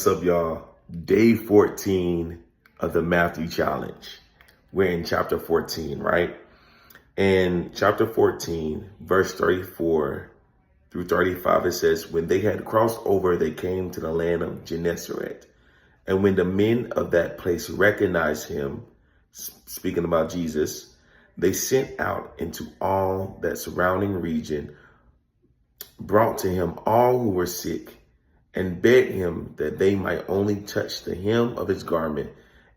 What's up, y'all? Day 14 of the Matthew Challenge. We're in chapter 14, right? And chapter 14, verse 34 through 35, it says, when they had crossed over, they came to the land of Gennesaret. And when the men of that place recognized him, speaking about Jesus, they sent out into all that surrounding region, brought to him all who were sick, and begged him that they might only touch the hem of his garment,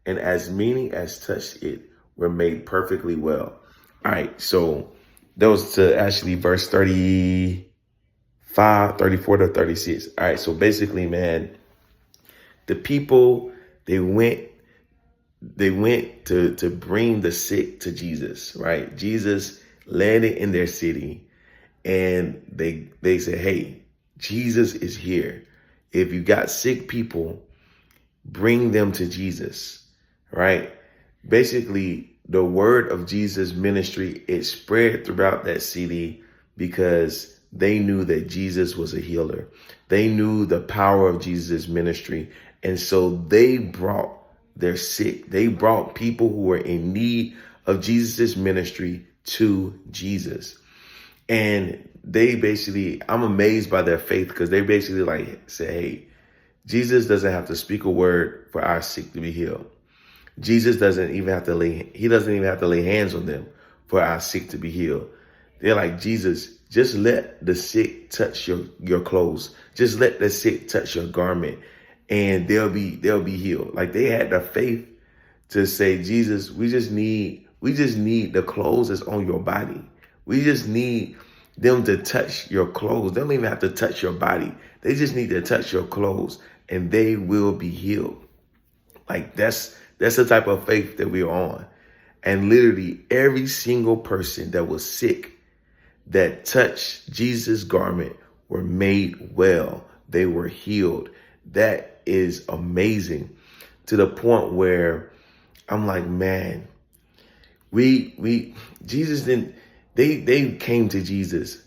and as many as touched it were made perfectly well. All right, so that was to actually verse 35, 34 to 36. All right, so basically, man, the people, they went to bring the sick to Jesus, right? Jesus landed in their city, and they said, hey, Jesus is here. If you got sick people, bring them to Jesus, right? Basically, the word of Jesus' ministry, it spread throughout that city because they knew that Jesus was a healer. They knew the power of Jesus' ministry. And so they brought their sick. They brought people who were in need of Jesus' ministry to Jesus. And they basically, I'm amazed by their faith because they basically like say, hey, Jesus doesn't have to speak a word for our sick to be healed. Jesus doesn't even have to lay hands on them for our sick to be healed. They're like, Jesus, just let the sick touch your clothes. Just let the sick touch your garment and they'll be healed. Like they had the faith to say, Jesus, we just need the clothes that's on your body. We just need them to touch your clothes. They don't even have to touch your body. They just need to touch your clothes and they will be healed. Like that's the type of faith that we're on. And literally every single person that was sick that touched Jesus' garment were made well. They were healed. That is amazing, to the point where I'm like, man, Jesus didn't, they came to Jesus.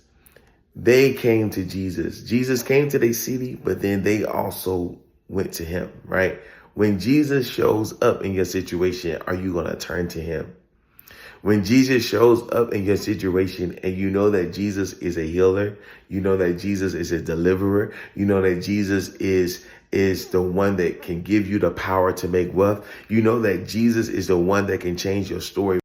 They came to Jesus. Jesus came to their city, but then they also went to him, right? When Jesus shows up in your situation, are you going to turn to him? When Jesus shows up in your situation and you know that Jesus is a healer, you know that Jesus is a deliverer, you know that Jesus is the one that can give you the power to make wealth, you know that Jesus is the one that can change your story.